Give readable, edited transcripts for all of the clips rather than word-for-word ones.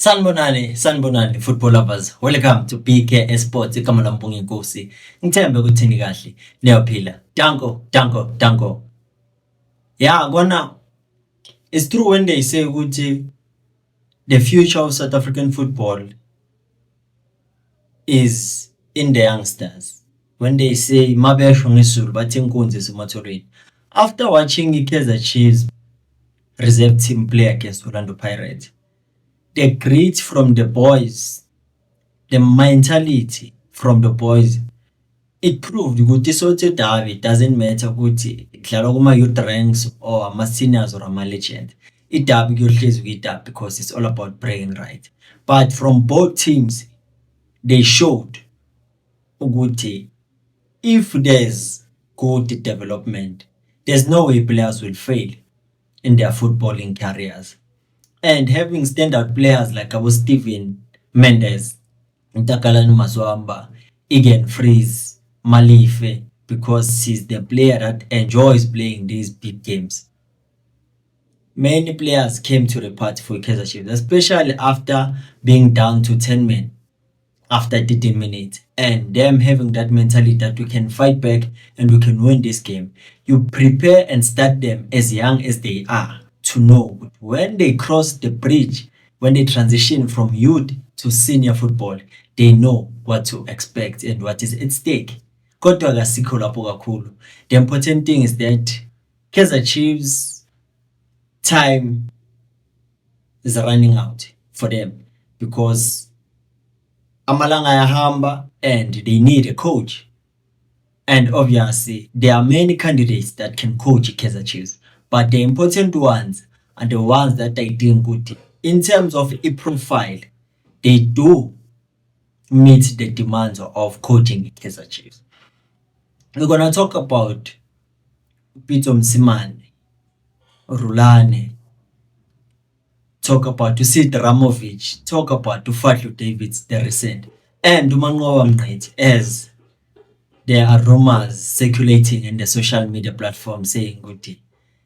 Sanibonani football lovers. Welcome to BK Sports. Igama lami Mpungeni Nkosi. Ngithembe ukuthi ni kahle. Niyaphila. Danko. Yeah, gonna it's true when they say ukuthi the future of South African football is in the youngsters. When they say mabesho ngesulu bathi inkunzi isemathoreni. After watching iKaizer Chiefs reserve team play against Orlando Pirates, the grit from the boys, the mentality from the boys, it proved ukuthi sothi Davi doesn't matter ukuthi idlalwa kuma youth ranks or ama seniors or ama legend. Idabi kuyohlezi kwidabi because it's all about bragging right. But from both teams, they showed ukuthi if there's good development, there's no way players will fail in their footballing careers. And having standout players like Steven Mendes, Ntakalani Maswamba, Egan Freeze, Malife, because he's the player that enjoys playing these big games. Many players came to the party for Kaizer Chiefs, especially after being down to 10 men after 13 minutes, and them having that mentality that we can fight back and we can win this game. You prepare and start them as young as they are to know when they cross the bridge, when they transition from youth to senior football, they know what to expect and what is at stake. Kodwa kasikho lapho kakhulu. The important thing is that Kaizer Chiefs time is running out for them because amalanga ayahamba and they need a coach. And obviously, there are many candidates that can coach Kaizer Chiefs. But the important ones are the ones that I think good. In terms of a profile, they do meet the demands of coaching Kaizer Chiefs. We're going to talk about Pitso Mosimane, Rulane, talk about Sid Ramovic, talk about Fadlu Davids, the recent, and Umanqoba Mngqithi, as there are rumors circulating in the social media platform saying good.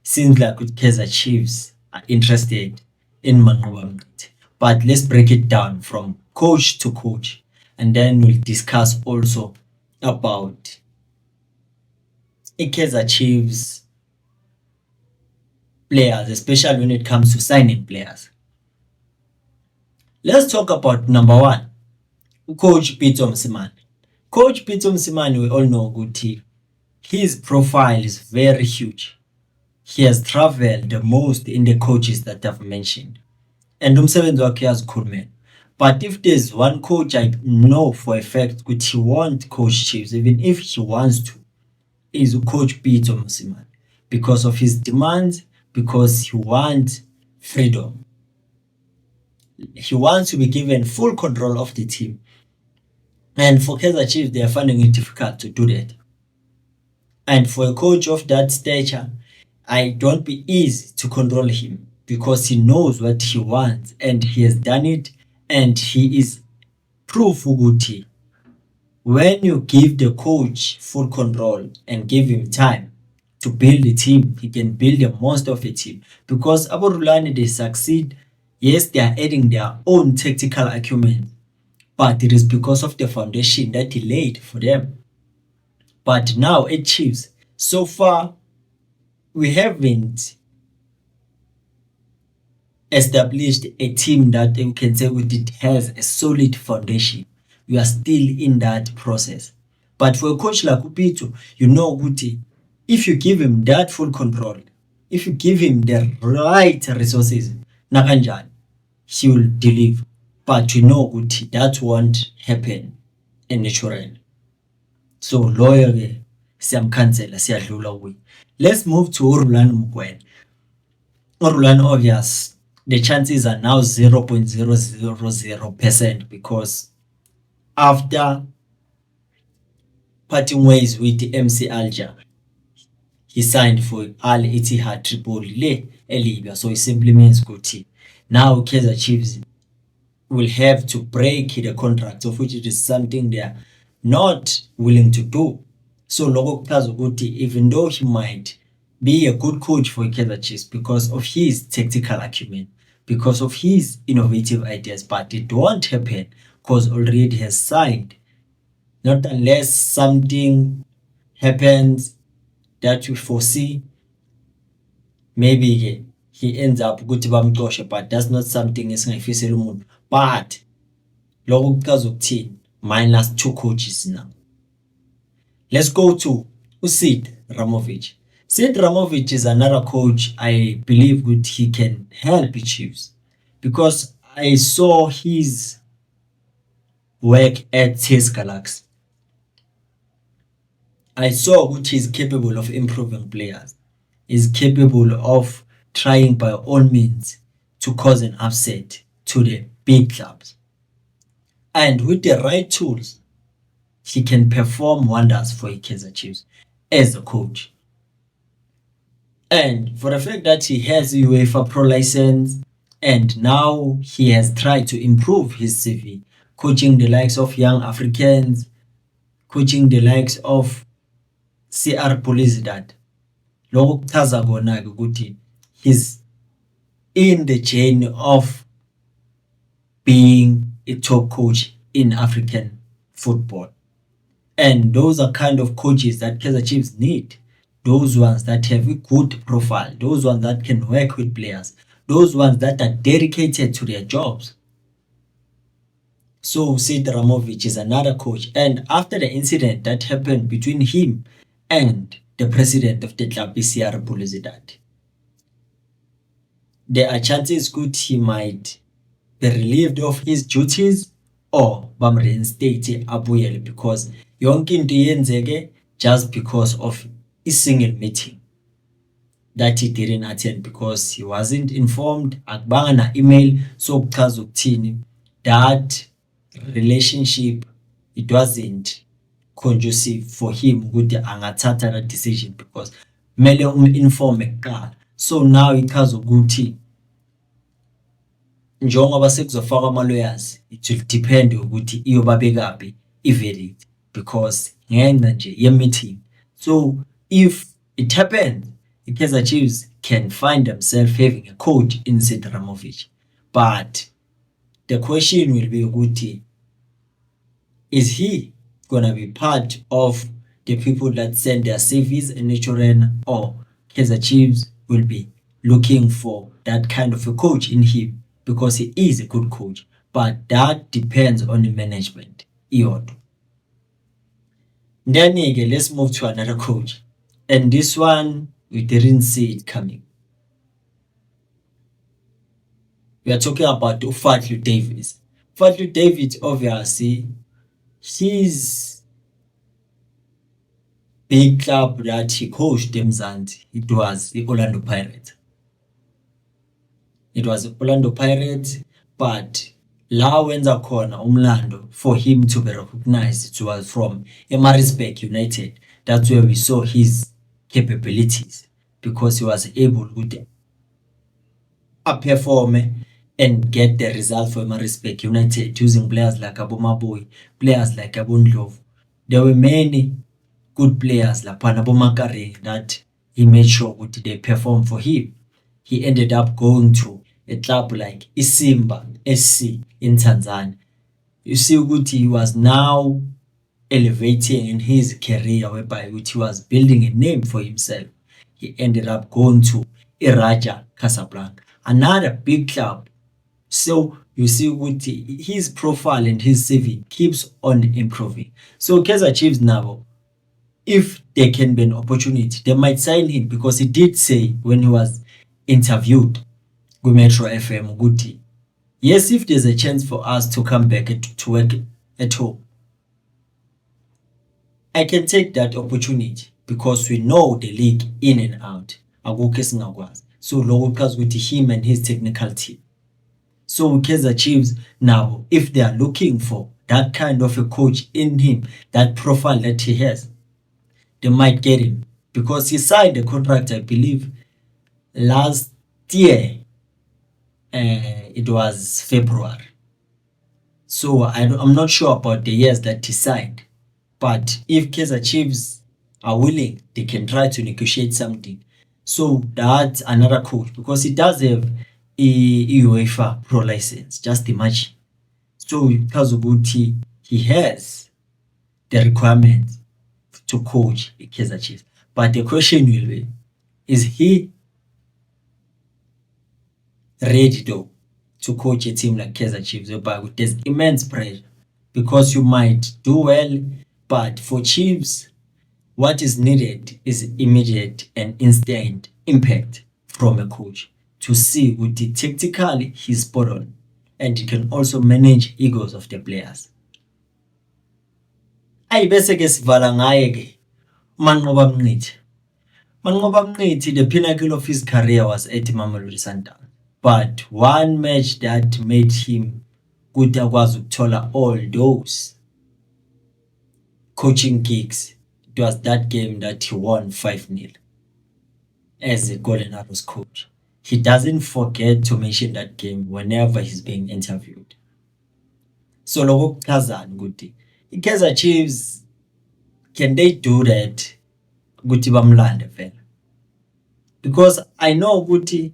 Seems like Kaizer Chiefs are interested in Umanqoba Mngqithi. But let's break it down from coach to coach, and then we'll discuss also about Kaizer Chiefs players, especially when it comes to signing players. Let's talk about number one, Coach Pitso Mosimane. Coach Pitso Mosimane, we all know good. His profile is very huge. He has traveled the most in the coaches that I've mentioned. And umsebenzi wakhe uyazikhulumela. But if there's one coach I know for a fact that he won't coach Chiefs, even if he wants to, is Coach Pitso Mosimane. Because of his demands, because he wants freedom. He wants to be given full control of the team. And for Kaizer Chiefs, they are finding it difficult to do that. And for a coach of that stature, I don't be easy to control him because he knows what he wants and he has done it, and he is proof ukuthi when you give the coach full control and give him time to build a team, he can build a monster of a team. Because Abu Rulani, they succeed. Yes, they are adding their own tactical acumen, but it is because of the foundation that he laid for them. But now at Chiefs, so far, we haven't established a team that we can say it has a solid foundation. We are still in that process. But for a coach like Pitso, you know, Guti, if you give him that full control, if you give him the right resources, nakanjani, he will deliver. But you know, Guti, that won't happen in natural. So loyal, siyamkhansela, siyadlula kuye. Let's move to Rulani Mokwena. Rulani, obvious, the chances are now 0.000% because after parting ways with the MC Alger, he signed for Al Ittihad Tripoli, Libya. So it simply means good. Now Kaizer Chiefs will have to break the contract, of which it is something they are not willing to do. So Logo Kazuguti, even though he might be a good coach for Kaizer Chiefs because of his tactical acumen, because of his innovative ideas, but it won't happen because already he has signed. Not unless something happens that we foresee, maybe he ends up ukuthi bamxoshe, but that's not something esingayifisela umuntu. But lokho kuchaza ukuthini? Minus 2 coaches now. Let's go to Sid Ramovich. Sid Ramovich is another coach I believe that he can help the Chiefs because I saw his work at TS Galaxy. I saw that he's capable of improving players. He's capable of trying by all means to cause an upset to the big clubs. And with the right tools, he can perform wonders for Kaizer Chiefs as a coach. And for the fact that he has a UEFA Pro license and now he has tried to improve his CV, coaching the likes of young Africans, coaching the likes of CR Belouizdad, lokho kuchaza kona-ke ukuthi he's in the journey of being a top coach in African football. And those are kind of coaches that Kaizer Chiefs need. Those ones that have a good profile, those ones that can work with players, those ones that are dedicated to their jobs. So Sid Ramovich is another coach. And after the incident that happened between him and the president of the club, CR Belouizdad, there are chances good he might be relieved of his duties or bamreinstate abuyele, because yonke into yenzeke just because of a single meeting that he didn't attend because he wasn't informed, akubanga na email. So kuchaza ukuthini, that relationship, it wasn't conducive for him ukuthi angathatha that decision because kumele uminforme kuqala. So now ichaza ukuthi njengoba sekuzofaka ama-lawyers, it will depend ukuthi iyobabekaphi i-verdict because ngenxa nje ye-meeting. So if it happens, Kaizer Chiefs can find themselves having a coach in Sid Ramovich. But the question will be ukuthi, is he gonna be part of the people that send their CVs in Naturen, or Kaizer Chiefs will be looking for that kind of a coach in him because he is a good coach? But that depends on the management. Then again, let's move to another coach. And this one, we didn't see it coming. We are talking about Fadlu Davids. Fadlu Davids, obviously, his big club that he coached Mzansi, it was the Orlando Pirates. It was the Orlando Pirates, but la wenza khona umlando for him to be recognized, it was from Maritzburg United. That's where we saw his capabilities because he was able to perform and get the result for Maritzburg United using players like Abomaboy, players like Abundlov. There were many good players like Panabomakare that he made sure that they perform for him. He ended up going to a club like Isimba SC in Tanzania. You see what he was now elevating in his career, whereby he was building a name for himself. He ended up going to Raja Casablanca, another big club. So you see what his profile and his CV keeps on improving. So Kaizer Chiefs now, if there can be an opportunity, they might sign him because he did say when he was interviewed with Metro FM, Guti, yes, if there's a chance for us to come back to work at home, I can take that opportunity because we know the league in and out. So because with him and his technical team. So Kaizer Chiefs now, if they are looking for that kind of a coach in him, that profile that he has, they might get him because he signed a contract, I believe, last year. It was February. So I'm not sure about the years that he signed. But if Kaizer Chiefs are willing, they can try to negotiate something. So that's another coach because he does have i-UEFA Pro license. Just imagine. So because ukuthi he has the requirements to coach Kaizer Chiefs. But the question will be, is he ready though to coach a team like Kaizer Chiefs? But there's immense pressure because you might do well, but for Chiefs, what is needed is immediate and instant impact from a coach to see with the tactically he's spot on and he can also manage egos of the players. Bese ke sivala ngaye ke Manqoba Mnqithi. Manqoba Mnqithi, the pinnacle of his career was at Mamelodi Sundowns. But one match that made him ukuthi akwazi ukuthola all those coaching gigs, it was that game that he won 5-0 as a Golden Arrows coach. He doesn't forget to mention that game whenever he's being interviewed. So lokho kuchazani ukuthi iKaizer Chiefs, can they do that ukuthi bamlande vele? Because I know ukuthi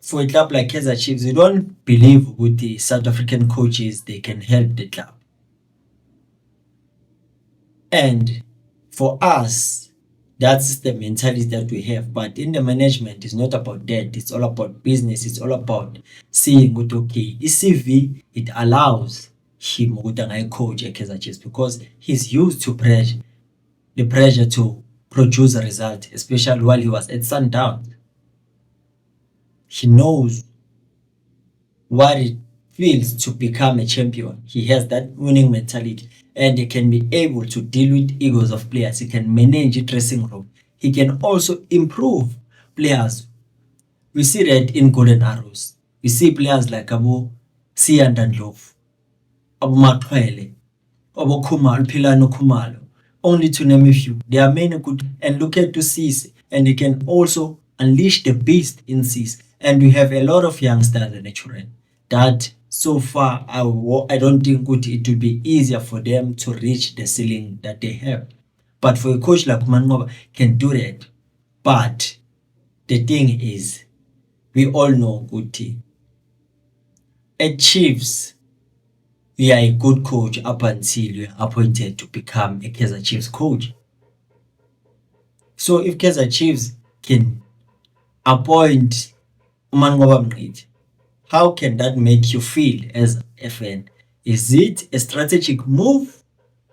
for a club like Kaizer Chiefs, you don't believe ukuthi South African coaches, they can help the club. And for us, that's the mentality that we have. But in the management, it's not about that. It's all about business. It's all about seeing what okay, CV, it allows him to coach at Kaizer Chiefs because he's used to the pressure to produce a result, especially while he was at Sundowns. He knows what it feels to become a champion. He has that winning mentality and he can be able to deal with egos of players. He can manage a dressing room. He can also improve players. We see that in Golden Arrows. We see players like Abu Siya Ndlovu, Abu Maqwele, Abu Khumalo, Philani Khumalo, only to name a few. There are many good, and look at Cisse, and he can also unleash the beast in Cisse. And we have a lot of youngsters in Natural that so far I don't think it will be easier for them to reach the ceiling that they have. But for a coach like Manqoba can do that. But the thing is, we all know Guti. At Chiefs, you are a good coach up until you are appointed to become a Kaizer Chiefs coach. So if Kaizer Chiefs can appoint Manqoba Mnqithi, how can that make you feel as a fan? Is it a strategic move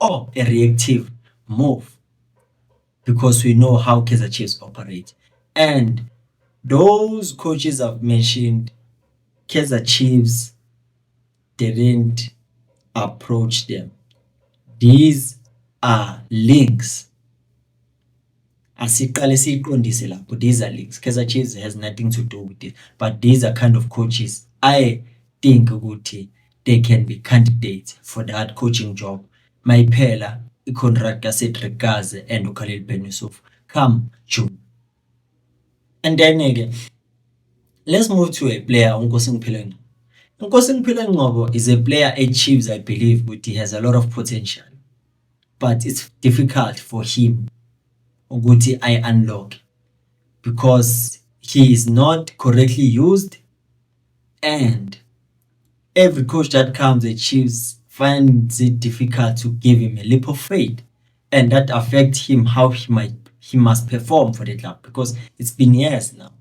or a reactive move? Because we know how Kaizer Chiefs operate. And those coaches I've mentioned, Kaizer Chiefs didn't approach them. These are links. Asiqale siyiqondise lapho, these are links. Kaizer Chiefs has nothing to do with it. But these are kind of coaches I think ukuthi they can be candidates for that coaching job. Mayiphela i-contract kaCedric Gaze and uKhalil Ben Yusuf come June. And then again, let's move to a player, uNkosini Ngcobo. Nkosini Ngcobo is a player at Chiefs, I believe, but he has a lot of potential. But it's difficult for him ukuthi I unlock because he is not correctly used, and every coach that comes at Chiefs finds it difficult to give him a leap of faith, and that affects him how he must perform for the club because it's been years now.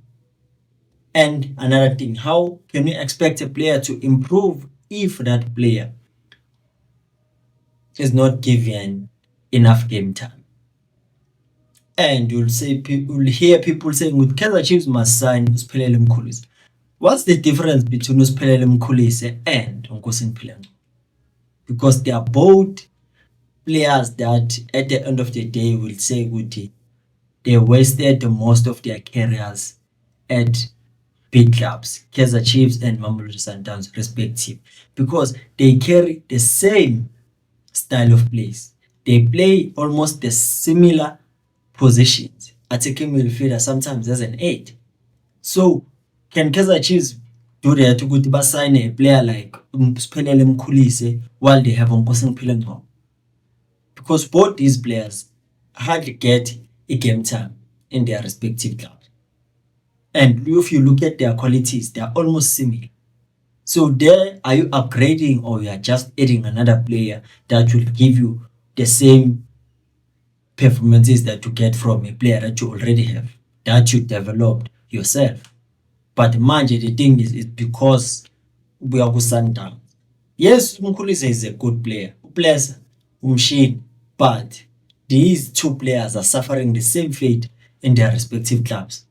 And another thing, how can you expect a player to improve if that player is not given enough game time? And you'll hear people saying with Kaizer Chiefs must sign uSiphelele Mkhulisi. What's the difference between uSiphelele Mkhulisi and uNkosini Ngcobo? Because they are both players that at the end of the day will say ukuthi they wasted most of their careers at big clubs, Kaizer Chiefs and Mamelodi Sundowns respective, because they carry the same style of plays. They play almost the similar positions, attacking midfielder sometimes as an 8. So can Kaizer Chiefs do that to sign a player like Siphelele Mkhulisi while they have Nkosini Ngcobo? Because both these players hardly get a game time in their respective clubs. and if you look at their qualities, they are almost similar. So there, are you upgrading, or you are just adding another player that will give you the same performances that you get from a player that you already have, that you developed yourself? But manje the thing is because we are Sundowns. Yes, Mkhulisa is a good player. Uplesa, umshini, but these two players are suffering the same fate in their respective clubs.